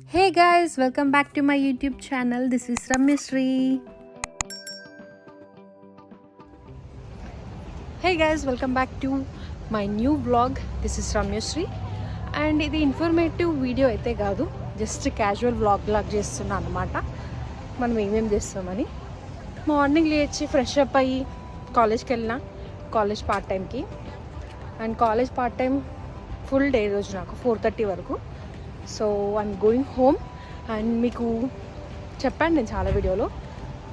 Hey guys, welcome back to my YouTube channel. This is Ramyasri. Hey guys, welcome back to my new vlog. This is Ramyasri. And ఇది informative video అయితే కాదు, just casual vlog లాగా చేస్తున్నాను అనమాట. మనం ఏమేమి చేస్తామని. Morning లేచి ఫ్రెష్ అప్ అయ్యి కాలేజ్కి వెళ్ళిన, కాలేజ్ పార్ట్ టైంకి. And college part time full day రోజు నాకు 4:30 వరకు. So I'm going home. And మీకు చెప్పాను నేను చాలా వీడియోలో,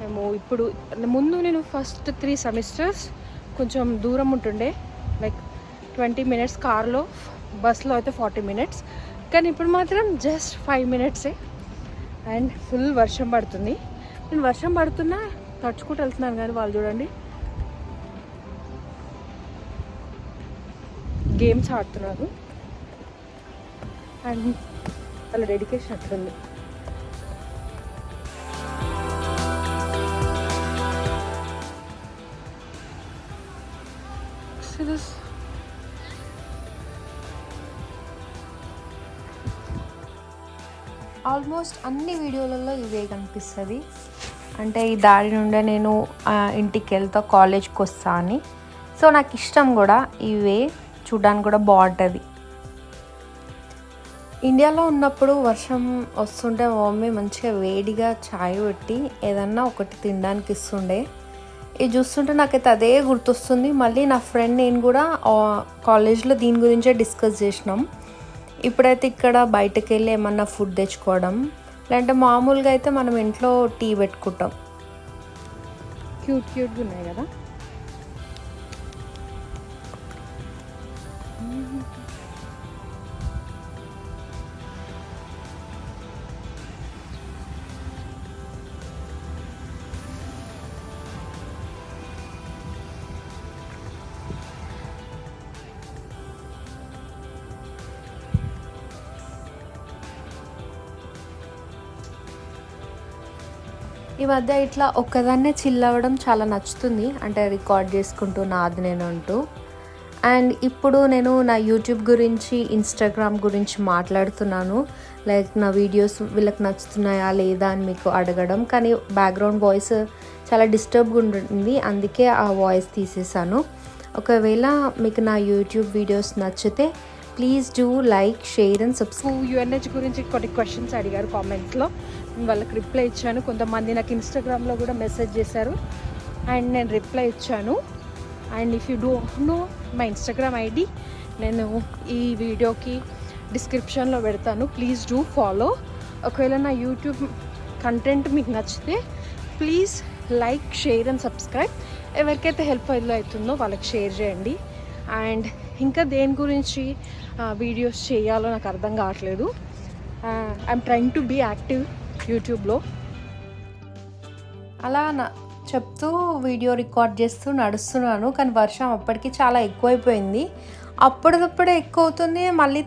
మేము ఇప్పుడు ముందు నేను ఫస్ట్ 3 సెమిస్టర్స్ కొంచెం దూరం ఉంటుండే, లైక్ 20 మినిట్స్ కార్లో, బస్లో అయితే 40 మినిట్స్, కానీ ఇప్పుడు మాత్రం జస్ట్ 5 మినిట్సే. అండ్ ఫుల్ వర్షం పడుతుంది. నేను వర్షం పడుతున్నా తడుచుకుంటూ వెళ్తున్నాను, కానీ వాళ్ళు చూడండి గేమ్స్ ఆడుతున్నారు. అండ్ వాళ్ళ డెడికేషన్ అట్లుంది. ఆల్మోస్ట్ అన్ని వీడియోలలో ఇవే కనిపిస్తుంది. అంటే ఈ దారి నుండే నేను ఇంటికి వెళ్తా, కాలేజ్కి వస్తా అని. సో నాకు ఇష్టం కూడా, ఇవే చూడడానికి కూడా బాగుంటుంది. ఇండియాలో ఉన్నప్పుడు వర్షం వస్తుంటే మా మమ్మీ మంచిగా వేడిగా చాయ్ పెట్టి ఏదన్నా ఒకటి తినడానికి ఇస్తుండే. ఇది చూస్తుంటే నాకైతే అదే గుర్తొస్తుంది. మళ్ళీ నా ఫ్రెండ్ నేను కూడా కాలేజ్లో దీని గురించే డిస్కస్ చేసినాం. ఇప్పుడైతే ఇక్కడ బయటకు వెళ్ళి ఏమన్నా ఫుడ్ తెచ్చుకోవడం, లేదంటే మామూలుగా అయితే మనం ఇంట్లో టీ పెట్టుకుంటాం. క్యూట్గా ఉన్నాయి కదా. ఈ మధ్య ఇట్లా ఒక్కదాన్నే చిల్ అవ్వడం చాలా నచ్చుతుంది. అంటే రికార్డ్ చేసుకుంటూ నాది నేను అంటూ. అండ్ ఇప్పుడు నేను నా యూట్యూబ్ గురించి, ఇన్స్టాగ్రామ్ గురించి మాట్లాడుతున్నాను. లైక్ నా వీడియోస్ వీళ్ళకి నచ్చుతున్నాయా లేదా అని మీకు అడగడం, కానీ బ్యాక్గ్రౌండ్ వాయిస్ చాలా డిస్టర్బ్గా ఉంటుంది, అందుకే ఆ వాయిస్ తీసేసాను. ఒకవేళ మీకు నా యూట్యూబ్ వీడియోస్ నచ్చితే please do like, share and subscribe. UNH గురించి కొన్ని క్వశ్చన్స్ అడిగారు కామెంట్స్లో, వాళ్ళకి రిప్లై ఇచ్చాను. కొంతమంది నాకు ఇన్స్టాగ్రామ్లో కూడా మెసేజ్ చేశారు అండ్ నేను రిప్లై ఇచ్చాను. And if you don't know my Instagram ID, నేను ఈ వీడియోకి డిస్క్రిప్షన్లో పెడతాను, ప్లీజ్ డూ ఫాలో. ఒకవేళ నా యూట్యూబ్ కంటెంట్ మీకు నచ్చితే please like, share and subscribe. ఎవరికైతే హెల్ప్ అవుతుందో వాళ్ళకి షేర్ చేయండి. అండ్ ఇంకా దేని గురించి వీడియోస్ చేయాలో నాకు అర్థం కావట్లేదు. I'm trying to be active యూట్యూబ్లో. అలా చెప్తూ వీడియో రికార్డ్ చేస్తూ నడుస్తున్నాను, కానీ వర్షం అప్పటికి చాలా ఎక్కువైపోయింది. అప్పటికప్పుడే ఎక్కువ అవుతుంది, మళ్ళీ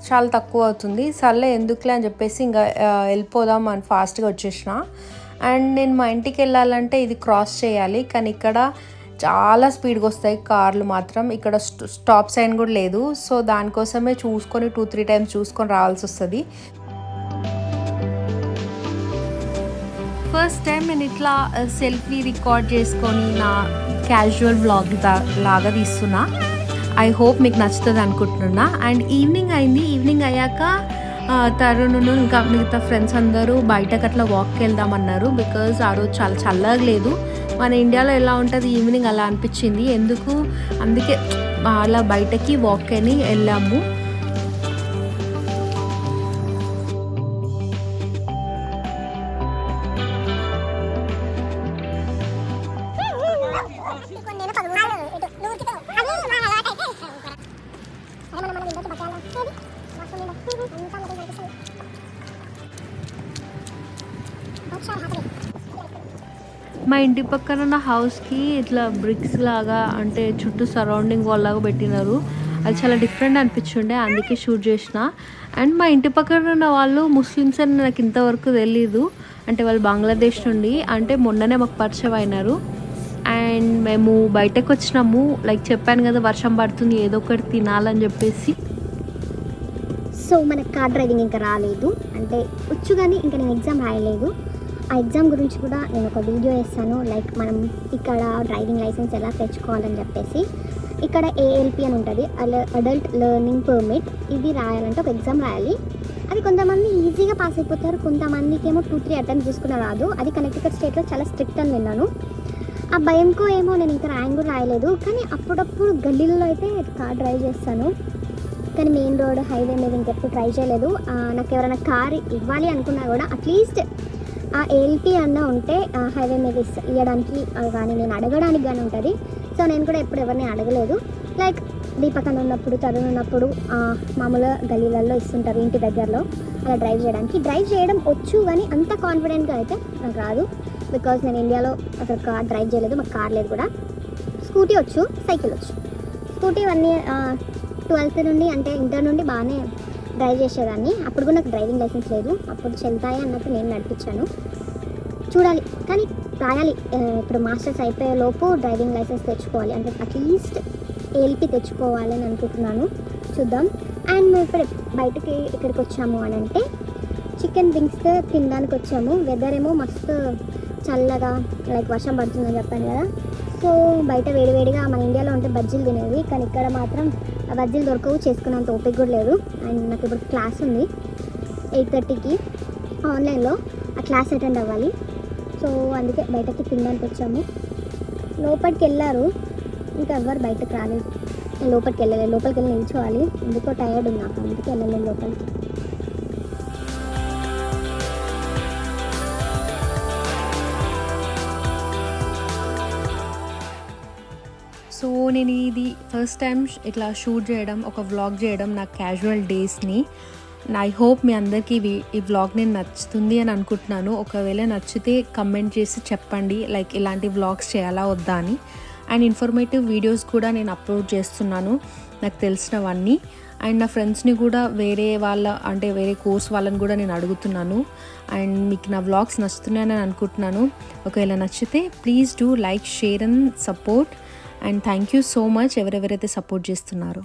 చాలా తక్కువ అవుతుంది. సర్లే ఎందుకులే అని చెప్పేసి ఇంకా వెళ్ళిపోదాం అని ఫాస్ట్గా వచ్చేసిన. అండ్ నేను మా ఇంటికి వెళ్ళాలంటే ఇది క్రాస్ చేయాలి, కానీ ఇక్కడ చాలా స్పీడ్గా వస్తాయి కార్లు మాత్రం. ఇక్కడ స్టాప్ సైన్ కూడా లేదు, సో దానికోసమే చూసుకొని 2-3 టైమ్స్ చూసుకొని రావాల్సి వస్తుంది. ఫస్ట్ టైం నేను ఇట్లా సెల్ఫీ రికార్డ్ చేసుకొని నా క్యాజువల్ వ్లాగ్ లాగా తీస్తున్నా. ఐ హోప్ మీకు నచ్చుతుంది అనుకుంటున్నా. అండ్ ఈవినింగ్ అయింది. ఈవినింగ్ అయ్యాక తరుణ్ ఇంకా మిగతా ఫ్రెండ్స్ అందరూ బయటకు అట్లా వాక్కి వెళ్దామన్నారు. బికాజ్ ఆ రోజు చాలా చల్లగా లేదు. మన ఇండియాలో ఎలా ఉంటుంది ఈవినింగ్ అలా అనిపించింది ఎందుకు, అందుకే అలా బయటకి వాక్ అని వెళ్ళాము. మా ఇంటి పక్కన ఉన్న హౌస్కి ఇట్లా బ్రిక్స్ లాగా, అంటే చుట్టూ సరౌండింగ్ వాల్ లాగా పెట్టినారు. అది చాలా డిఫరెంట్ అనిపించుండే, అందుకే షూట్ చేసిన. అండ్ మా ఇంటి పక్కన ఉన్న వాళ్ళు ముస్లిమ్స్ అని నాకు ఇంతవరకు తెలీదు. అంటే వాళ్ళు బంగ్లాదేశ్ నుండి, అంటే మొన్ననే మాకు పరిచయం అయినారు. అండ్ మేము బయటకు వచ్చినాము, లైక్ చెప్పాను కదా వర్షం పడుతుంది ఏదో ఒకటి తినాలని చెప్పేసి. సో మనకు కార్ డ్రైవింగ్ ఇంకా రాలేదు, అంటే వచ్చు కానీ ఇంకా నేను ఎగ్జామ్ రాయలేదు. ఆ ఎగ్జామ్ గురించి కూడా నేను ఒక వీడియో వేస్తాను, లైక్ మనం ఇక్కడ డ్రైవింగ్ లైసెన్స్ ఎలా తెచ్చుకోవాలని చెప్పేసి. ఇక్కడ ఏఎల్పి అని ఉంటుంది, అడల్ట్ లెర్నింగ్ పర్మిట్. ఇది రాయాలంటే ఒక ఎగ్జామ్ రాయాలి. అది కొంతమంది ఈజీగా పాస్ అయిపోతారు, కొంతమందికి ఏమో 2-3 అటెంప్ట్ చేసుకున్న రాదు. అది కనెక్టికట్ స్టేట్లో చాలా స్ట్రిక్ట్ అని విన్నాను. ఆ భయంకో ఏమో నేను ఇంకా ర్యాంక్ కూడా రాయలేదు, కానీ అప్పుడప్పుడు గల్లీలలో అయితే కార్ డ్రైవ్ చేస్తాను. కానీ మెయిన్ రోడ్ హైవే మీద ఇంకెప్పుడు ట్రై చేయలేదు. నాకు ఎవరైనా కార్ ఇవ్వాలి అనుకున్నా కూడా అట్లీస్ట్ ఆ ఏఎల్పి అన్న ఉంటే హైవే మీద ఇవ్వడానికి కానీ నేను అడగడానికి కానీ ఉంటుంది. సో నేను కూడా ఎప్పుడు ఎవరిని అడగలేదు. లైక్ దీపకన్ ఉన్నప్పుడు, తరుణ్ ఉన్నప్పుడు మామూలుగా గల్లీలలో ఇస్తుంటారు ఇంటి దగ్గరలో, అలా డ్రైవ్ చేయడం వచ్చు, కానీ అంత కాన్ఫిడెంట్గా అయితే నాకు రాదు. బికాజ్ నేను ఇండియాలో అసలు కార్ డ్రైవ్ చేయలేదు, మాకు కార్ లేదు కూడా. స్కూటీ వచ్చు, సైకిల్ వచ్చు. స్కూటీ 1 year 12th నుండి అంటే ఇంటర్ నుండి బాగానే డ్రైవ్ చేసేదాన్ని. అప్పుడు కూడా నాకు డ్రైవింగ్ లైసెన్స్ లేదు, అప్పుడు చెల్తాయి అన్నట్టు నేను నడిపించాను. చూడాలి, కానీ రాయాలి. ఇప్పుడు మాస్టర్స్ అయిపోయే లోపు డ్రైవింగ్ లైసెన్స్ తెచ్చుకోవాలి, అంటే అట్లీస్ట్ ఏఎల్పి తెచ్చుకోవాలని అనుకుంటున్నాను. చూద్దాం. అండ్ మేము ఇప్పుడు బయటకి ఎక్కడికి వచ్చాము అని అంటే చికెన్ వింగ్స్ తినడానికి వచ్చాము. వెదర్ ఏమో మస్తు చల్లగా, లైక్ వర్షం పడుతుందని చెప్పాను కదా. సో బయట వేడివేడిగా మన ఇండియాలో ఉంటే బజ్జీలు తినేవి, కానీ ఇక్కడ మాత్రం ఆ బజ్జీలు దొరకవు, చేసుకునేంత ఓపిక కూడా లేదు. అండ్ నాకు ఇప్పుడు క్లాస్ ఉంది 8:30కి ఆన్లైన్లో, ఆ క్లాస్ అటెండ్ అవ్వాలి. సో అందుకే బయటకి తినడానికి వచ్చాము. లోపలికి వెళ్ళారు, ఇంకా ఎవరు బయటకు రాలేదు. నేను లోపలికి వెళ్ళి నిల్చోవాలి, ఎందుకో టైర్డ్ ఉంది నాకు, అందుకే వెళ్ళలేదు లోపలికి. సో నేను ఇది ఫస్ట్ టైం ఇట్లా షూట్ చేయడం, ఒక వ్లాగ్ చేయడం నా క్యాజువల్ డేస్ని. ఐ హోప్ మీ అందరికీ ఈ వ్లాగ్ నేను నచ్చుతుంది అని అనుకుంటున్నాను. ఒకవేళ నచ్చితే కమెంట్ చేసి చెప్పండి, లైక్ ఇలాంటి వ్లాగ్స్ చేయాలా వద్దా అని. అండ్ ఇన్ఫర్మేటివ్ వీడియోస్ కూడా నేను అప్లోడ్ చేస్తున్నాను, నాకు తెలిసినవన్నీ. అండ్ నా ఫ్రెండ్స్ని కూడా వేరే కోర్స్ వాళ్ళని కూడా నేను అడుగుతున్నాను. అండ్ మీకు నా వ్లాగ్స్ నచ్చుతున్నాయని అనుకుంటున్నాను. ఒకవేళ నచ్చితే please do like, share and support. And thank you so much ఎవరెవరైతే సపోర్ట్ చేస్తున్నారో.